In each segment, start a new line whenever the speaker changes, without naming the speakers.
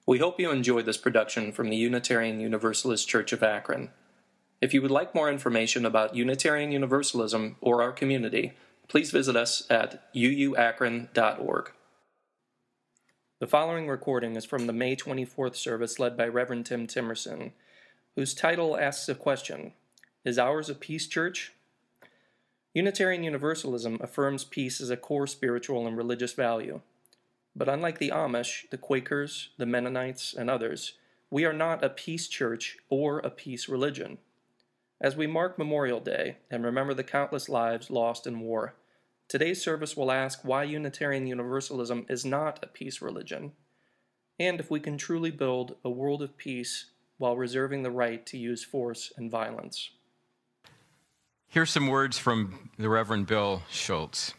We hope you enjoyed this production from the Unitarian Universalist Church of Akron. If you would like more information about Unitarian Universalism or our community, please visit us at UUAkron.org. The following recording is from the May 24th service led by Reverend Tim Temerson, whose title asks a question: Is ours a peace church? Unitarian Universalism affirms peace as a core spiritual and religious value. But unlike the Amish, the Quakers, the Mennonites, and others, we are not a peace church or a peace religion. As we mark Memorial Day and remember the countless lives lost in war, today's service will ask why Unitarian Universalism is not a peace religion, and if we can truly build a world of peace while reserving the right to use force and violence.
Here's some words from the Reverend Bill Schultz.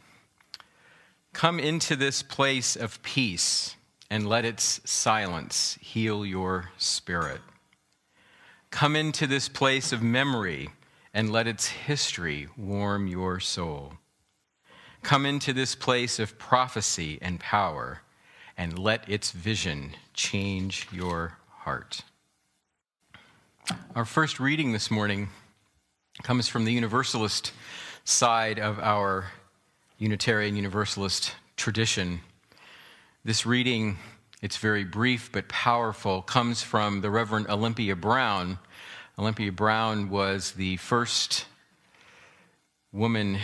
Come into this place of peace and let its silence heal your spirit. Come into this place of memory and let its history warm your soul. Come into this place of prophecy and power and let its vision change your heart. Our first reading this morning comes from the Universalist side of our Unitarian Universalist tradition. This reading, it's very brief but powerful, comes from the Reverend Olympia Brown. Olympia Brown was the first woman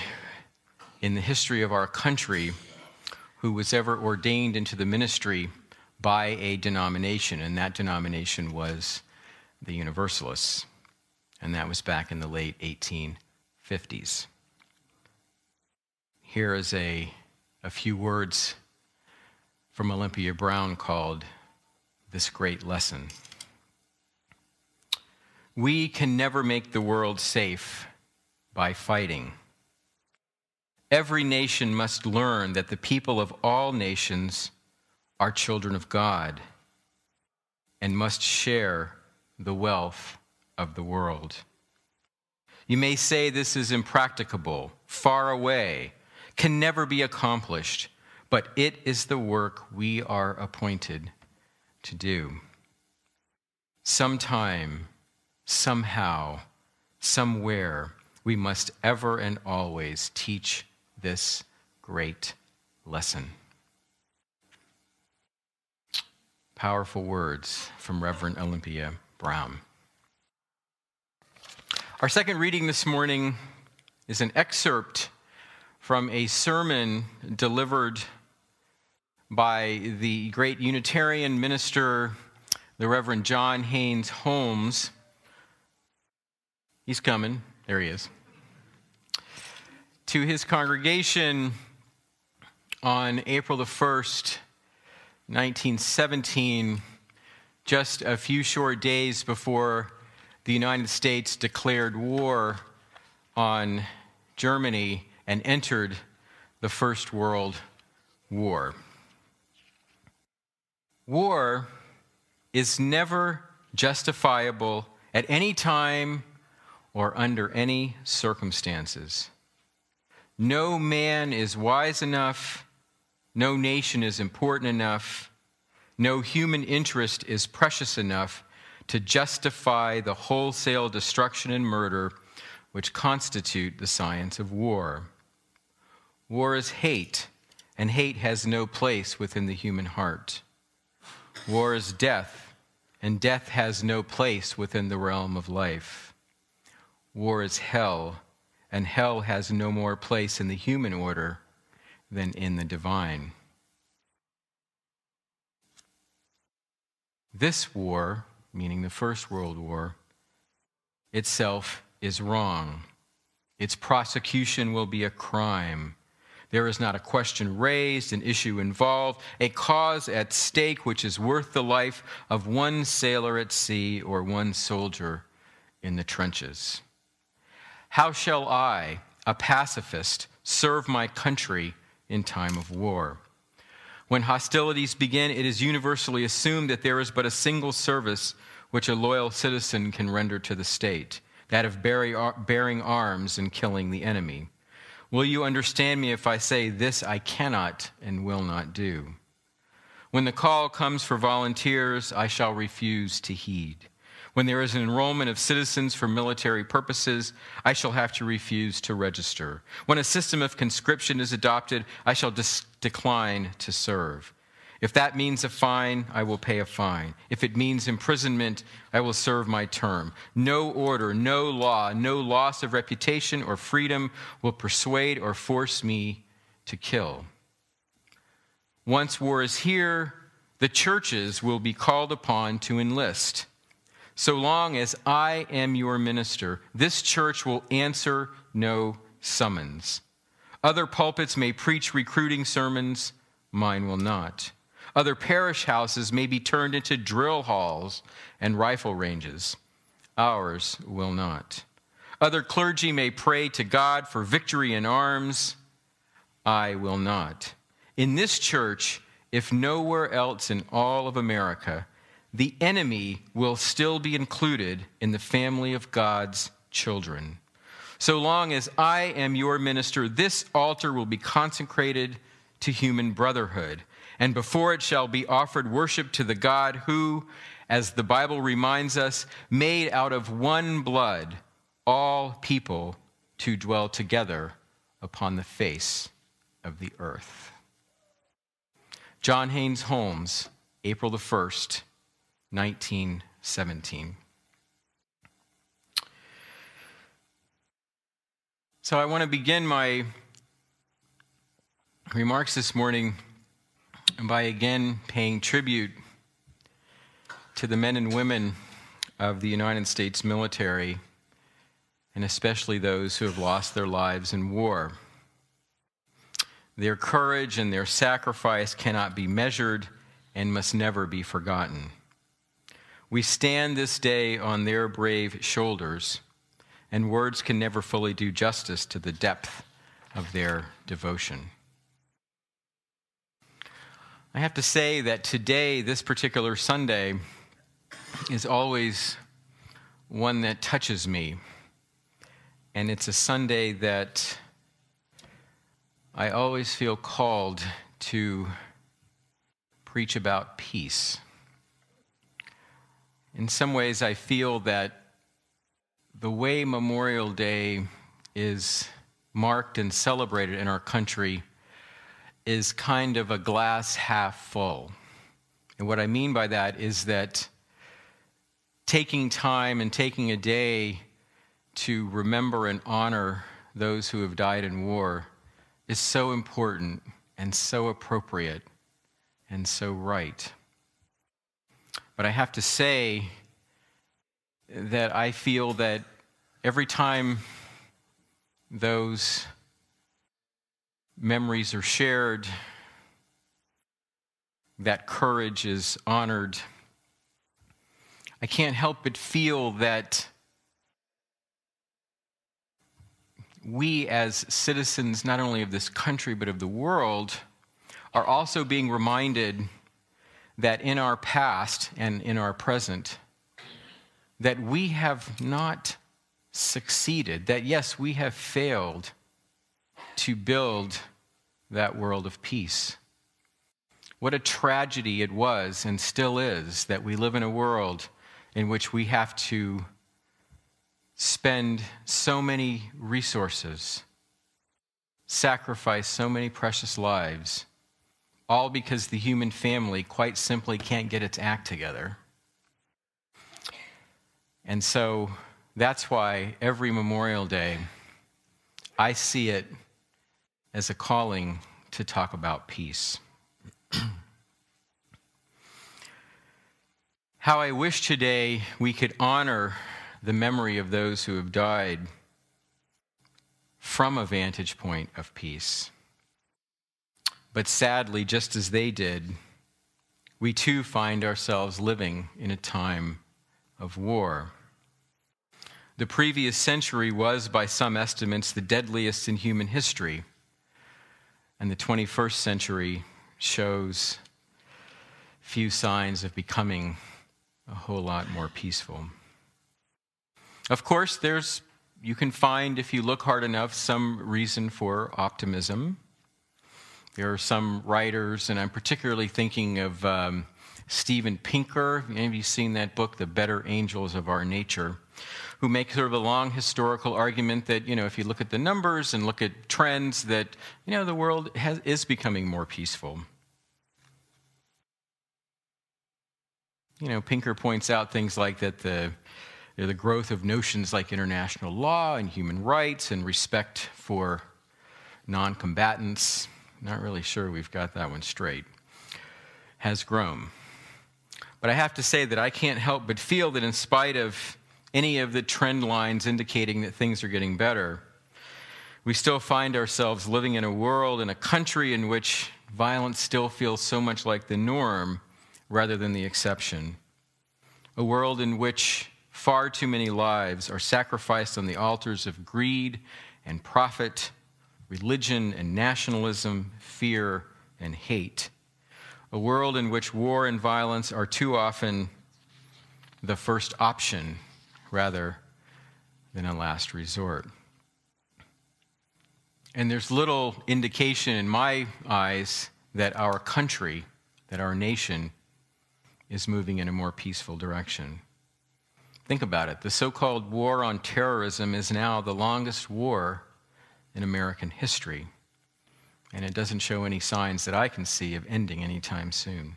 in the history of our country who was ever ordained into the ministry by a denomination, and that denomination was the Universalists, and that was back in the late 1850s. Here is a few words from Olympia Brown called This Great Lesson. We can never make the world safe by fighting. Every nation must learn that the people of all nations are children of God and must share the wealth of the world. You may say this is impracticable, far away, can never be accomplished, but it is the work we are appointed to do. Sometime, somehow, somewhere, we must ever and always teach this great lesson. Powerful words from Reverend Olympia Brown. Our second reading this morning is an excerpt from a sermon delivered by the great Unitarian minister, the Reverend John Haynes Holmes. He's coming. There he is. To his congregation on April the 1st, 1917, just a few short days before the United States declared war on Germany and entered the First World War. War is never justifiable at any time or under any circumstances. No man is wise enough, no nation is important enough, no human interest is precious enough to justify the wholesale destruction and murder which constitute the science of war. War is hate, and hate has no place within the human heart. War is death, and death has no place within the realm of life. War is hell, and hell has no more place in the human order than in the divine. This war, meaning the First World War, itself is wrong. Its prosecution will be a crime. There is not a question raised, an issue involved, a cause at stake which is worth the life of one sailor at sea or one soldier in the trenches. How shall I, a pacifist, serve my country in time of war? When hostilities begin, it is universally assumed that there is but a single service which a loyal citizen can render to the state, that of bearing arms and killing the enemy. Will you understand me if I say this I cannot and will not do? When the call comes for volunteers, I shall refuse to heed. When there is an enrollment of citizens for military purposes, I shall have to refuse to register. When a system of conscription is adopted, I shall decline to serve. If that means a fine, I will pay a fine. If it means imprisonment, I will serve my term. No order, no law, no loss of reputation or freedom will persuade or force me to kill. Once war is here, the churches will be called upon to enlist. So long as I am your minister, this church will answer no summons. Other pulpits may preach recruiting sermons, mine will not. Other parish houses may be turned into drill halls and rifle ranges. Ours will not. Other clergy may pray to God for victory in arms. I will not. In this church, if nowhere else in all of America, the enemy will still be included in the family of God's children. So long as I am your minister, this altar will be consecrated to human brotherhood. And before it shall be offered worship to the God who, as the Bible reminds us, made out of one blood all people to dwell together upon the face of the earth. John Haynes Holmes, April the 1st, 1917. So I want to begin my remarks this morning by again paying tribute to the men and women of the United States military, and especially those who have lost their lives in war. Their courage and their sacrifice cannot be measured and must never be forgotten. We stand this day on their brave shoulders, and words can never fully do justice to the depth of their devotion. I have to say that today, this particular Sunday, is always one that touches me. And it's a Sunday that I always feel called to preach about peace. In some ways, I feel that the way Memorial Day is marked and celebrated in our country is kind of a glass half full. And what I mean by that is that taking time and taking a day to remember and honor those who have died in war is so important and so appropriate and so right. But I have to say that I feel that every time those memories are shared, that courage is honored, I can't help but feel that we as citizens, not only of this country, but of the world, are also being reminded that in our past and in our present, that we have not succeeded, that yes, we have failed to build that world of peace. What a tragedy it was and still is that we live in a world in which we have to spend so many resources, sacrifice so many precious lives, all because the human family quite simply can't get its act together. And so that's why every Memorial Day, I see it as a calling to talk about peace. How I wish today we could honor the memory of those who have died from a vantage point of peace. But sadly, just as they did, we too find ourselves living in a time of war. The previous century was, by some estimates, the deadliest in human history. And the 21st century shows few signs of becoming a whole lot more peaceful. Of course, you can find, if you look hard enough, some reason for optimism. There are some writers, and I'm particularly thinking of Steven Pinker. Any of you seen that book, The Better Angels of Our Nature, who make sort of a long historical argument that, if you look at the numbers and look at trends, that, the world is becoming more peaceful. Pinker points out things like that the growth of notions like international law and human rights and respect for non-combatants, not really sure we've got that one straight, has grown. But I have to say that I can't help but feel that in spite of any of the trend lines indicating that things are getting better, we still find ourselves living in a world, in a country in which violence still feels so much like the norm rather than the exception. A world in which far too many lives are sacrificed on the altars of greed and profit, religion and nationalism, fear and hate. A world in which war and violence are too often the first option rather than a last resort. And there's little indication in my eyes that our country, that our nation, is moving in a more peaceful direction. Think about it. The so-called war on terrorism is now the longest war in American history, and it doesn't show any signs that I can see of ending anytime soon.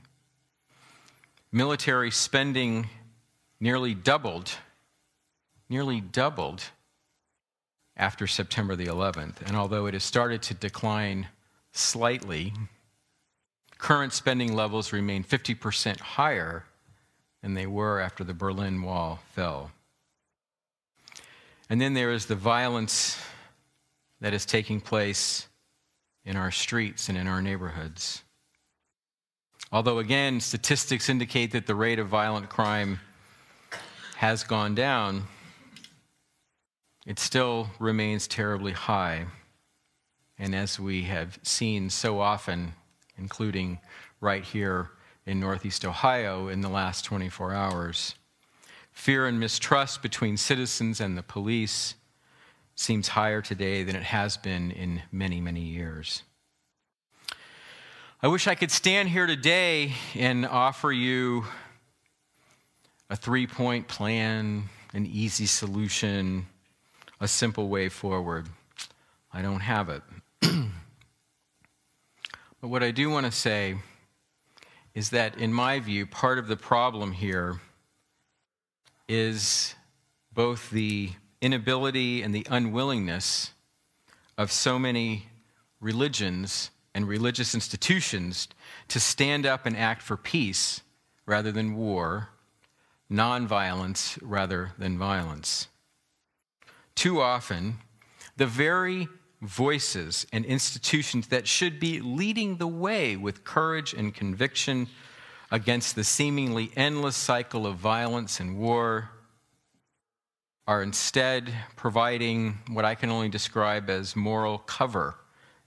Military spending nearly doubled after September the 11th, and although it has started to decline slightly, current spending levels remain 50% higher than they were after the Berlin Wall fell. And then there is the violence that is taking place in our streets and in our neighborhoods. Although, again, statistics indicate that the rate of violent crime has gone down, it still remains terribly high. And as we have seen so often, including right here in Northeast Ohio in the last 24 hours, fear and mistrust between citizens and the police seems higher today than it has been in many, many years. I wish I could stand here today and offer you a 3-point plan, an easy solution, a simple way forward. I don't have it. But what I do want to say is that, in my view, part of the problem here is both the inability and the unwillingness of so many religions and religious institutions to stand up and act for peace rather than war, nonviolence rather than violence. Too often, the very voices and institutions that should be leading the way with courage and conviction against the seemingly endless cycle of violence and war are instead providing what I can only describe as moral cover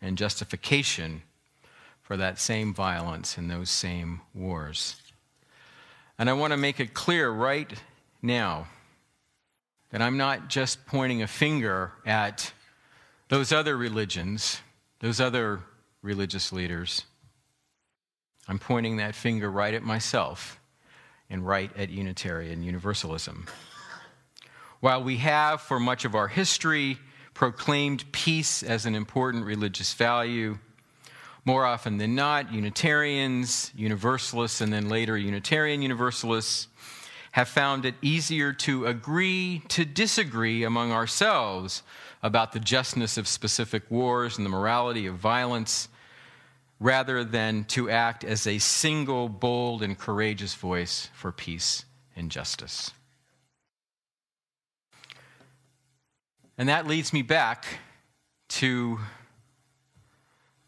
and justification for that same violence and those same wars. And I want to make it clear right now that I'm not just pointing a finger at those other religions, those other religious leaders. I'm pointing that finger right at myself and right at Unitarian Universalism. While we have, for much of our history, proclaimed peace as an important religious value, more often than not, Unitarians, Universalists, and then later Unitarian Universalists have found it easier to agree to disagree among ourselves about the justness of specific wars and the morality of violence, rather than to act as a single, bold, and courageous voice for peace and justice. And that leads me back to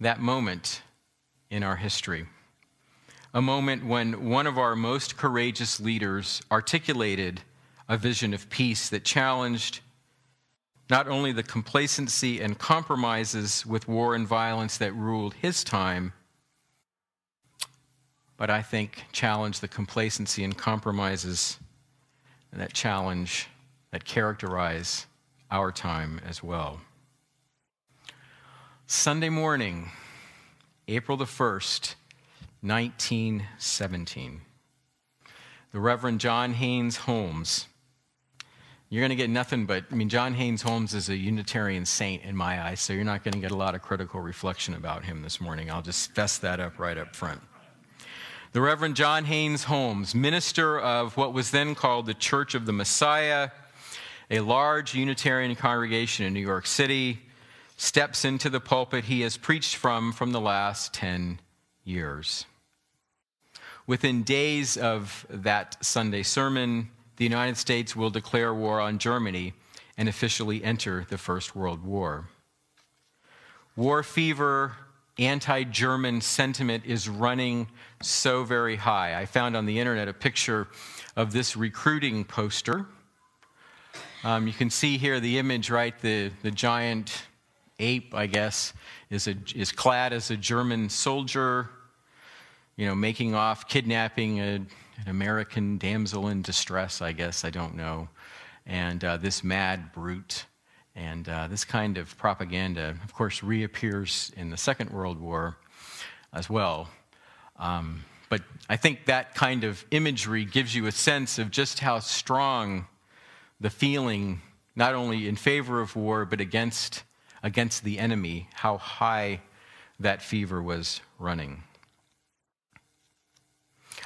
that moment in our history, a moment when one of our most courageous leaders articulated a vision of peace that challenged not only the complacency and compromises with war and violence that ruled his time, but I think challenged the complacency and compromises that characterize our time as well. Sunday morning, April the 1st, 1917. The Reverend John Haynes Holmes. You're going to get nothing but, John Haynes Holmes is a Unitarian saint in my eyes, so you're not going to get a lot of critical reflection about him this morning. I'll just fess that up right up front. The Reverend John Haynes Holmes, minister of what was then called the Church of the Messiah, a large Unitarian congregation in New York City, steps into the pulpit he has preached from the last 10 years. Within days of that Sunday sermon, the United States will declare war on Germany and officially enter the First World War. War fever, anti-German sentiment is running so very high. I found on the internet a picture of this recruiting poster. You can see here the image, right? The giant ape, I guess, is clad as a German soldier, making off, kidnapping an American damsel in distress, I guess, I don't know. And this mad brute. And this kind of propaganda, of course, reappears in the Second World War as well. But I think that kind of imagery gives you a sense of just how strong the feeling, not only in favor of war, but against the enemy, how high that fever was running.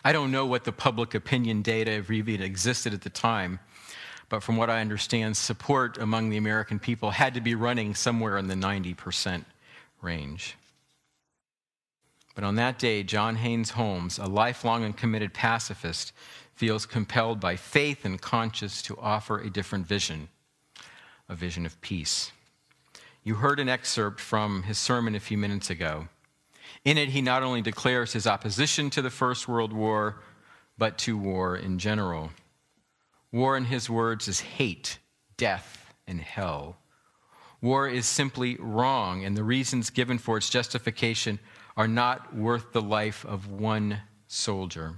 I don't know what the public opinion data really existed at the time, but from what I understand, support among the American people had to be running somewhere in the 90% range. But on that day, John Haynes Holmes, a lifelong and committed pacifist, feels compelled by faith and conscience to offer a different vision, a vision of peace. You heard an excerpt from his sermon a few minutes ago. In it, he not only declares his opposition to the First World War, but to war in general. War, in his words, is hate, death, and hell. War is simply wrong, and the reasons given for its justification are not worth the life of one soldier.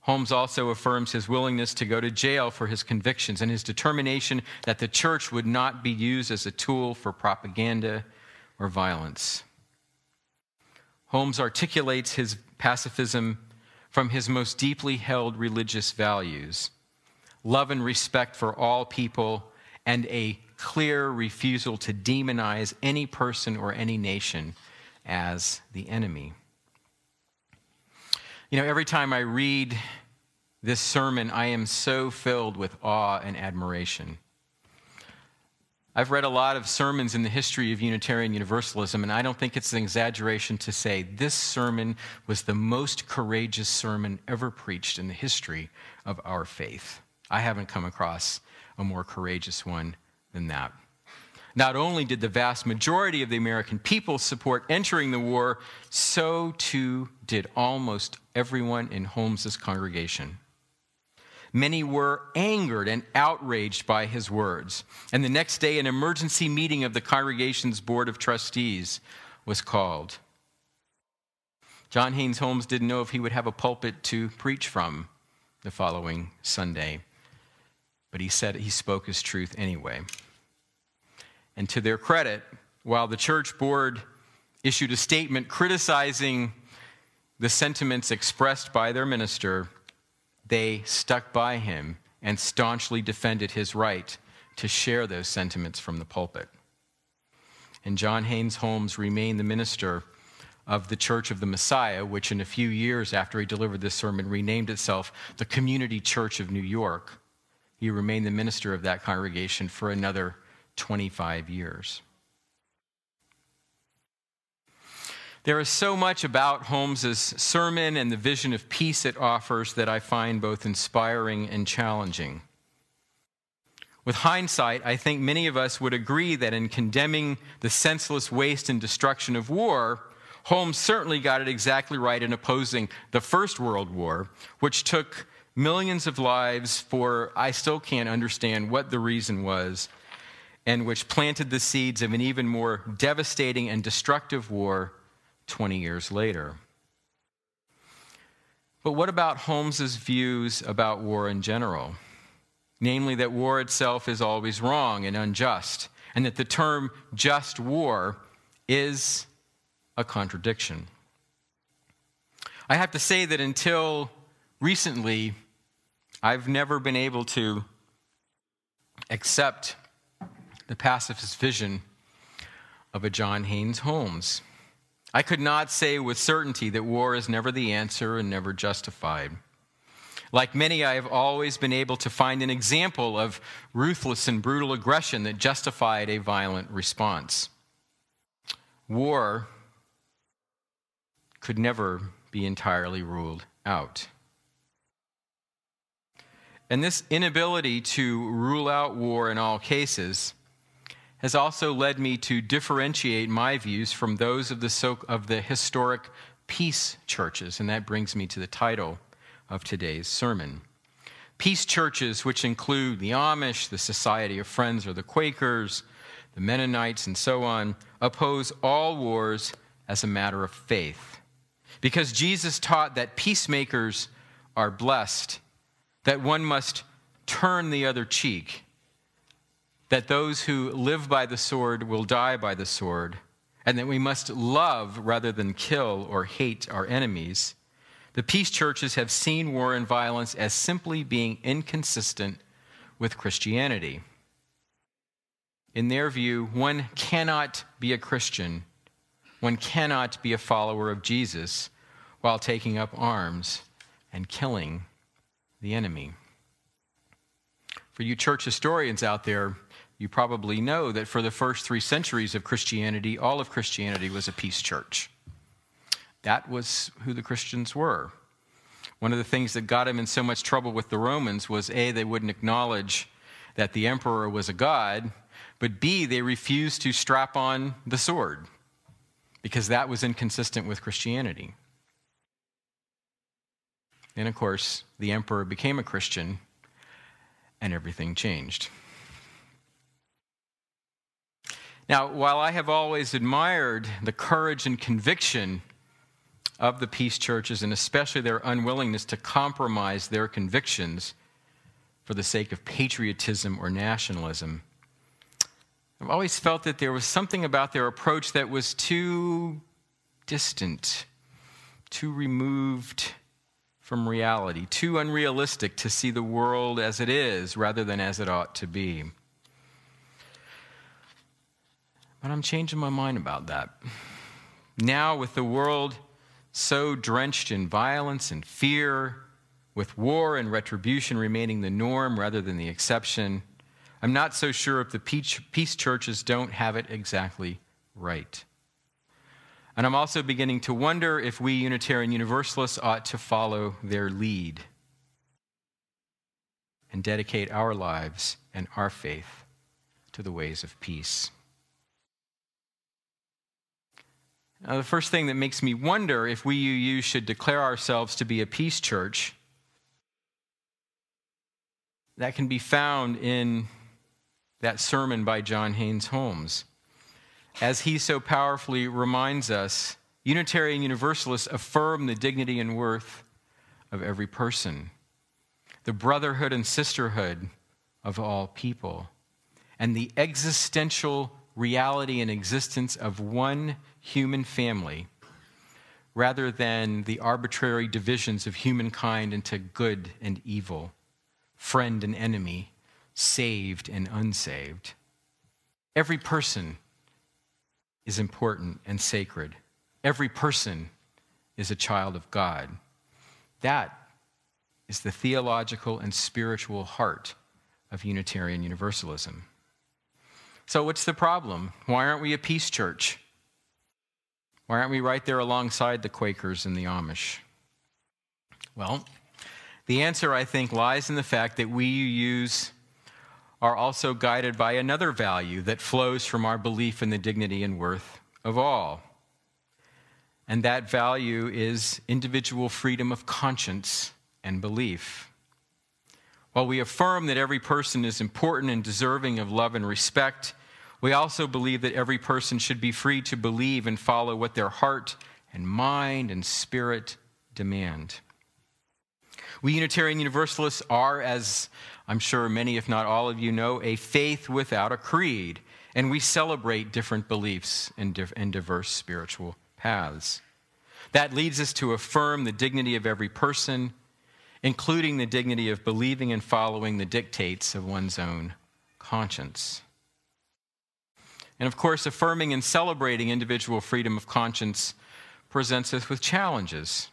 Holmes also affirms his willingness to go to jail for his convictions and his determination that the church would not be used as a tool for propaganda or violence. Holmes articulates his pacifism from his most deeply held religious values: love and respect for all people, and a clear refusal to demonize any person or any nation as the enemy. Every time I read this sermon, I am so filled with awe and admiration. I've read a lot of sermons in the history of Unitarian Universalism, and I don't think it's an exaggeration to say this sermon was the most courageous sermon ever preached in the history of our faith. I haven't come across a more courageous one than that. Not only did the vast majority of the American people support entering the war, so too did almost everyone in Holmes's congregation. Many were angered and outraged by his words, and the next day an emergency meeting of the congregation's board of trustees was called. John Haynes Holmes didn't know if he would have a pulpit to preach from the following Sunday, but he said he spoke his truth anyway. And to their credit, while the church board issued a statement criticizing the sentiments expressed by their minister, they stuck by him and staunchly defended his right to share those sentiments from the pulpit. And John Haynes Holmes remained the minister of the Church of the Messiah, which in a few years after he delivered this sermon renamed itself the Community Church of New York. He remained the minister of that congregation for another 25 years. There is so much about Holmes's sermon and the vision of peace it offers that I find both inspiring and challenging. With hindsight, I think many of us would agree that in condemning the senseless waste and destruction of war, Holmes certainly got it exactly right in opposing the First World War, which took millions of lives for, I still can't understand what the reason was, and which planted the seeds of an even more devastating and destructive war 20 years later. But what about Holmes's views about war in general? Namely, that war itself is always wrong and unjust, and that the term just war is a contradiction. I have to say that until recently, I've never been able to accept the pacifist vision of a John Haynes Holmes. I could not say with certainty that war is never the answer and never justified. Like many, I have always been able to find an example of ruthless and brutal aggression that justified a violent response. War could never be entirely ruled out. And this inability to rule out war in all cases has also led me to differentiate my views from those of the historic peace churches, and that brings me to the title of today's sermon. Peace churches, which include the Amish, the Society of Friends or the Quakers, the Mennonites, and so on, oppose all wars as a matter of faith. Because Jesus taught that peacemakers are blessed, that one must turn the other cheek, that those who live by the sword will die by the sword, and that we must love rather than kill or hate our enemies, the peace churches have seen war and violence as simply being inconsistent with Christianity. In their view, one cannot be a Christian, one cannot be a follower of Jesus while taking up arms and killing the enemy. For you church historians out there, you probably know that for the first 3 centuries of Christianity, all of Christianity was a peace church. That was who the Christians were. One of the things that got them in so much trouble with the Romans was A, they wouldn't acknowledge that the emperor was a god, but B, they refused to strap on the sword because that was inconsistent with Christianity. And of course, the emperor became a Christian and everything changed. Now, while I have always admired the courage and conviction of the peace churches, and especially their unwillingness to compromise their convictions for the sake of patriotism or nationalism, I've always felt that there was something about their approach that was too distant, too removed from reality, too unrealistic to see the world as it is rather than as it ought to be. But I'm changing my mind about that. Now, with the world so drenched in violence and fear, with war and retribution remaining the norm rather than the exception, I'm not so sure if the peace churches don't have it exactly right. And I'm also beginning to wonder if we Unitarian Universalists ought to follow their lead and dedicate our lives and our faith to the ways of peace. Now, the first thing that makes me wonder if we UU should declare ourselves to be a peace church, that can be found in that sermon by John Haynes Holmes. As he so powerfully reminds us, Unitarian Universalists affirm the dignity and worth of every person, the brotherhood and sisterhood of all people, and the existential reality and existence of one human family, rather than the arbitrary divisions of humankind into good and evil, friend and enemy, saved and unsaved. Every person is important and sacred. Every person is a child of God. That is the theological and spiritual heart of Unitarian Universalism. So what's the problem? Why aren't we a peace church? Why aren't we right there alongside the Quakers and the Amish? Well, the answer, I think, lies in the fact that we UUs are also guided by another value that flows from our belief in the dignity and worth of all. And that value is individual freedom of conscience and belief. While we affirm that every person is important and deserving of love and respect, we also believe that every person should be free to believe and follow what their heart and mind and spirit demand. We Unitarian Universalists are, as I'm sure many, if not all of you know, a faith without a creed, and we celebrate different beliefs and diverse spiritual paths. That leads us to affirm the dignity of every person, including the dignity of believing and following the dictates of one's own conscience. And of course, affirming and celebrating individual freedom of conscience presents us with challenges,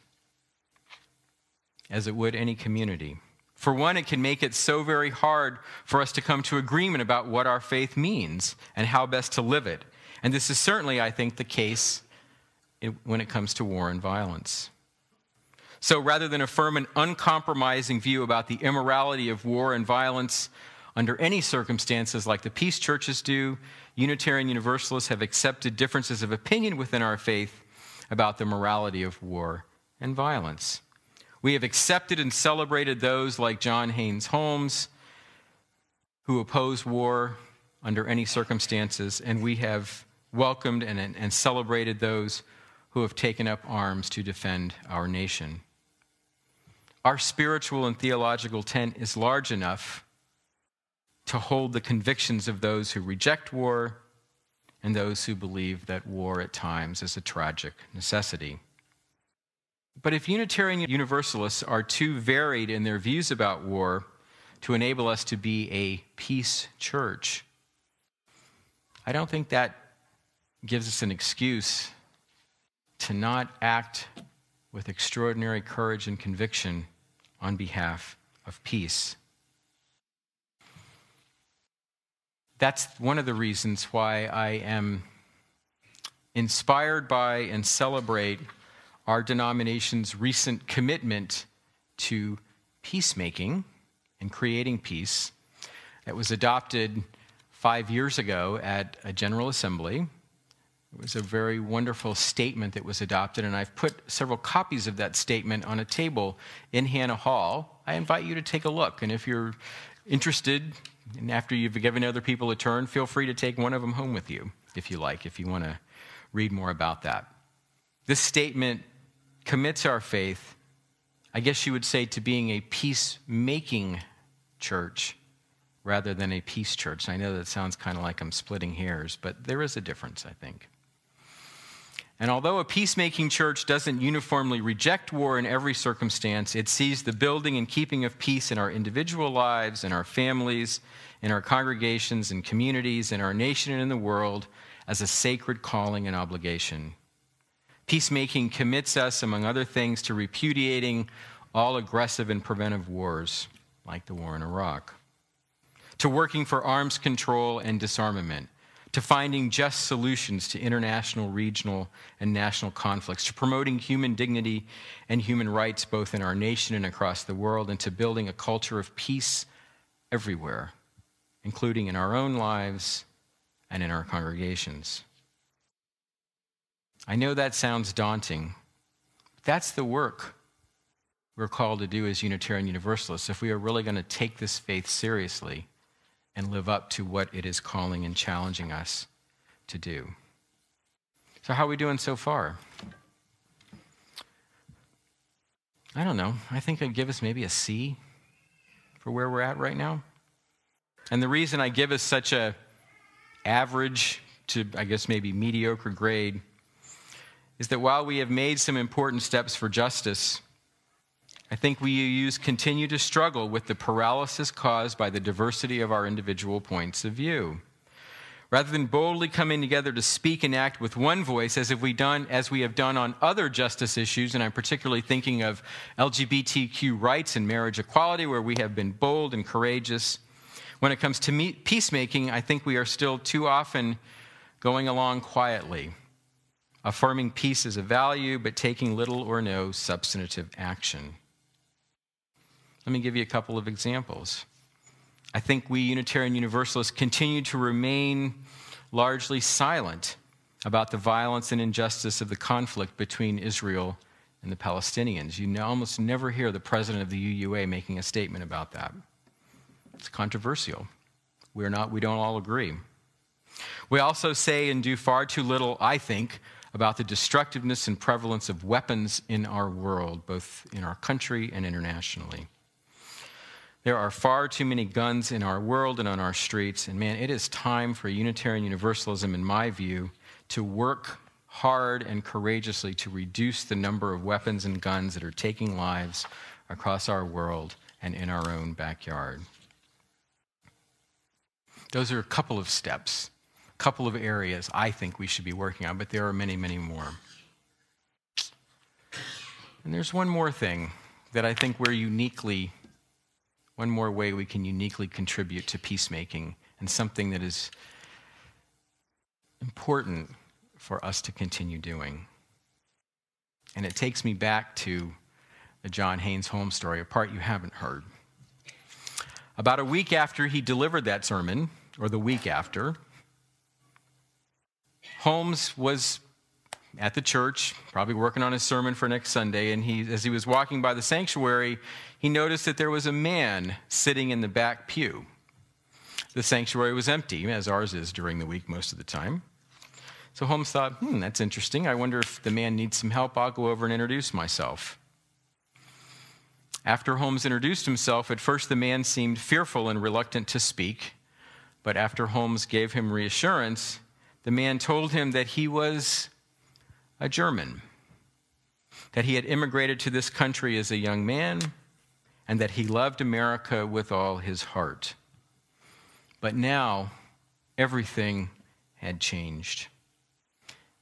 as it would any community. For one, it can make it so very hard for us to come to agreement about what our faith means and how best to live it. And this is certainly, I think, the case when it comes to war and violence. So rather than affirm an uncompromising view about the immorality of war and violence under any circumstances like the peace churches do, Unitarian Universalists have accepted differences of opinion within our faith about the morality of war and violence. We have accepted and celebrated those like John Haynes Holmes, who oppose war under any circumstances, and we have welcomed and celebrated those who have taken up arms to defend our nation. Our spiritual and theological tent is large enough to hold the convictions of those who reject war and those who believe that war at times is a tragic necessity. But if Unitarian Universalists are too varied in their views about war to enable us to be a peace church, I don't think that gives us an excuse to not act with extraordinary courage and conviction on behalf of peace. That's one of the reasons why I am inspired by and celebrate our denomination's recent commitment to peacemaking and creating peace. It was adopted 5 years ago at a General Assembly. It was a very wonderful statement that was adopted, and I've put several copies of that statement on a table in Hannah Hall. I invite you to take a look, and if you're interested, and after you've given other people a turn, feel free to take one of them home with you, if you like, if you want to read more about that. This statement commits our faith, I guess you would say, to being a peacemaking church rather than a peace church. I know that sounds kind of like I'm splitting hairs, but there is a difference, I think. And although a peacemaking church doesn't uniformly reject war in every circumstance, it sees the building and keeping of peace in our individual lives, in our families, in our congregations and communities, in our nation and in the world as a sacred calling and obligation. Peacemaking commits us, among other things, to repudiating all aggressive and preventive wars, like the war in Iraq, to working for arms control and disarmament, to finding just solutions to international, regional, and national conflicts, to promoting human dignity and human rights both in our nation and across the world, and to building a culture of peace everywhere, including in our own lives and in our congregations. I know that sounds daunting. That's the work we're called to do as Unitarian Universalists if we are really going to take this faith seriously and live up to what it is calling and challenging us to do. So how are we doing so far? I don't know. I think I'd give us maybe a C for where we're at right now. And the reason I give us such a average to, I guess, maybe mediocre grade is that while we have made some important steps for justice, I think we UUs continue to struggle with the paralysis caused by the diversity of our individual points of view. Rather than boldly coming together to speak and act with one voice as we have done on other justice issues, and I'm particularly thinking of LGBTQ rights and marriage equality, where we have been bold and courageous, when it comes to peacemaking, I think we are still too often going along quietly, affirming peace as a value, but taking little or no substantive action. Let me give you a couple of examples. I think we Unitarian Universalists continue to remain largely silent about the violence and injustice of the conflict between Israel and the Palestinians. You almost never hear the president of the UUA making a statement about that. It's controversial. We don't all agree. We also say and do far too little, I think, about the destructiveness and prevalence of weapons in our world, both in our country and internationally. There are far too many guns in our world and on our streets, and man, it is time for Unitarian Universalism, in my view, to work hard and courageously to reduce the number of weapons and guns that are taking lives across our world and in our own backyard. Those are a couple of steps, a couple of areas I think we should be working on, but there are many, many more. And there's one more thing that I think one more way we can uniquely contribute to peacemaking, and something that is important for us to continue doing. And it takes me back to the John Haynes Holmes story, a part you haven't heard. About a week after he delivered that sermon, or the week after, Holmes was at the church, probably working on his sermon for next Sunday, and as he was walking by the sanctuary, he noticed that there was a man sitting in the back pew. The sanctuary was empty, as ours is during the week most of the time. So Holmes thought, that's interesting. I wonder if the man needs some help. I'll go over and introduce myself. After Holmes introduced himself, at first the man seemed fearful and reluctant to speak, but after Holmes gave him reassurance, the man told him that he was a German, that he had immigrated to this country as a young man, and that he loved America with all his heart. But now, everything had changed.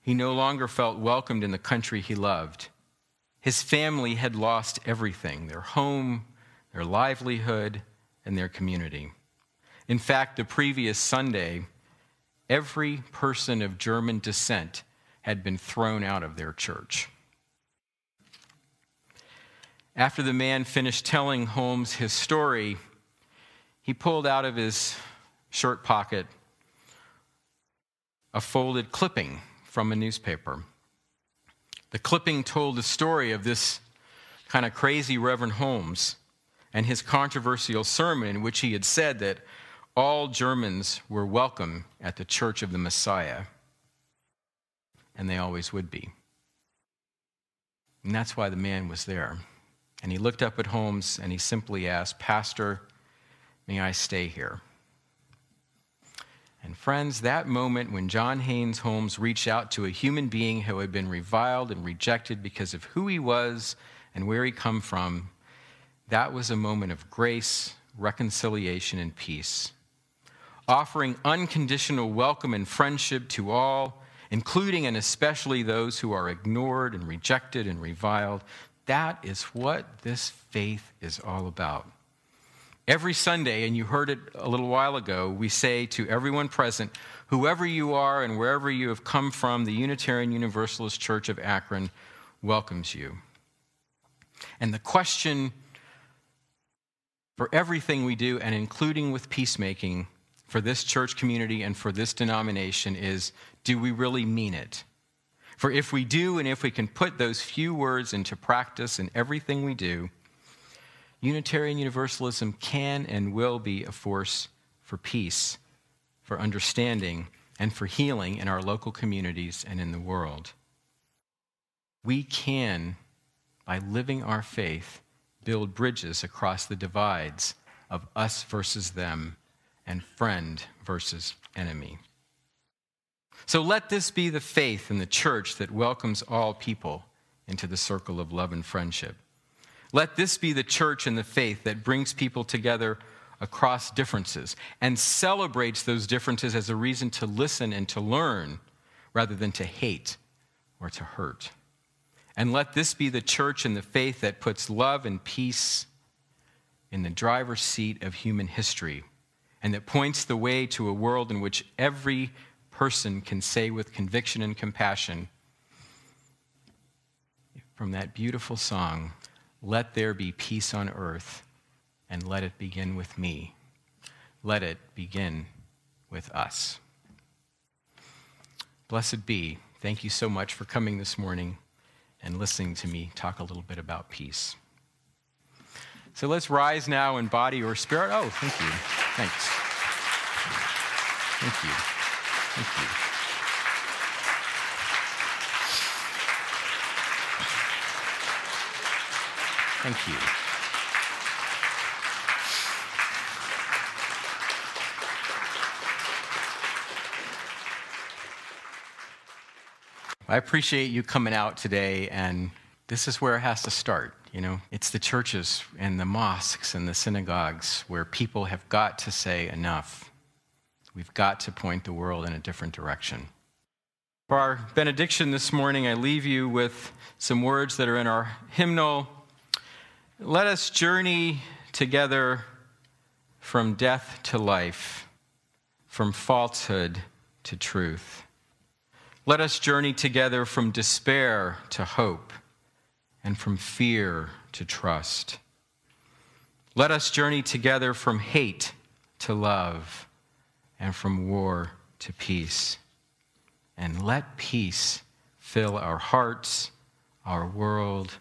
He no longer felt welcomed in the country he loved. His family had lost everything, their home, their livelihood, and their community. In fact, the previous Sunday, every person of German descent had been thrown out of their church. After the man finished telling Holmes his story, he pulled out of his shirt pocket a folded clipping from a newspaper. The clipping told the story of this kind of crazy Reverend Holmes and his controversial sermon in which he had said that all Germans were welcome at the Church of the Messiah, and they always would be. And that's why the man was there. And he looked up at Holmes and he simply asked, "Pastor, may I stay here?" And friends, that moment when John Haynes Holmes reached out to a human being who had been reviled and rejected because of who he was and where he come from, that was a moment of grace, reconciliation, and peace. Offering unconditional welcome and friendship to all, including and especially those who are ignored and rejected and reviled. That is what this faith is all about. Every Sunday, and you heard it a little while ago, we say to everyone present, whoever you are and wherever you have come from, the Unitarian Universalist Church of Akron welcomes you. And the question for everything we do, and including with peacemaking, for this church community and for this denomination is, do we really mean it? For if we do, and if we can put those few words into practice in everything we do, Unitarian Universalism can and will be a force for peace, for understanding, and for healing in our local communities and in the world. We can, by living our faith, build bridges across the divides of us versus them and friend versus enemy. So let this be the faith in the church that welcomes all people into the circle of love and friendship. Let this be the church and the faith that brings people together across differences and celebrates those differences as a reason to listen and to learn rather than to hate or to hurt. And let this be the church and the faith that puts love and peace in the driver's seat of human history and that points the way to a world in which every person can say with conviction and compassion from that beautiful song, "Let there be peace on earth, and let it begin with me. Let it begin with us." Blessed be. Thank you so much for coming this morning and listening to me talk a little bit about peace. So let's rise now in body or spirit. Oh, thank you. Thanks. Thank you. Thank you. Thank you. I appreciate you coming out today, and this is where it has to start. It's the churches and the mosques and the synagogues where people have got to say enough. We've got to point the world in a different direction. For our benediction this morning, I leave you with some words that are in our hymnal. Let us journey together from death to life, from falsehood to truth. Let us journey together from despair to hope, and from fear to trust. Let us journey together from hate to love, and from war to peace. And let peace fill our hearts, our world,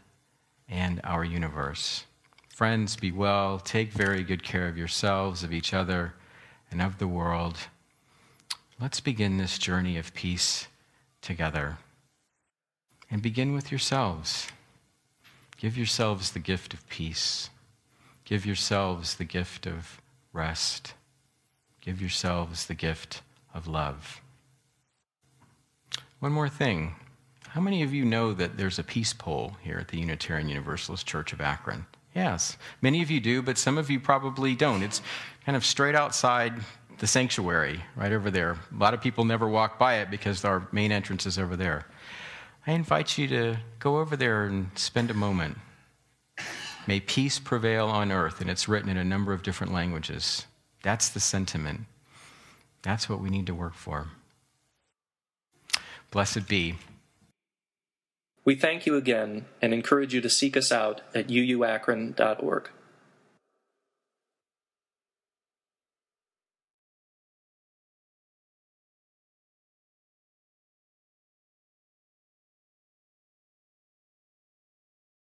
and our universe. Friends, be well. Take very good care of yourselves, of each other, and of the world. Let's begin this journey of peace together. And begin with yourselves. Give yourselves the gift of peace. Give yourselves the gift of rest. Give yourselves the gift of love. One more thing. How many of you know that there's a peace pole here at the Unitarian Universalist Church of Akron? Yes, many of you do, but some of you probably don't. It's kind of straight outside the sanctuary, right over there. A lot of people never walk by it because our main entrance is over there. I invite you to go over there and spend a moment. May peace prevail on earth, and it's written in a number of different languages. That's the sentiment. That's what we need to work for. Blessed be.
We thank you again and encourage you to seek us out at UUAkron.org.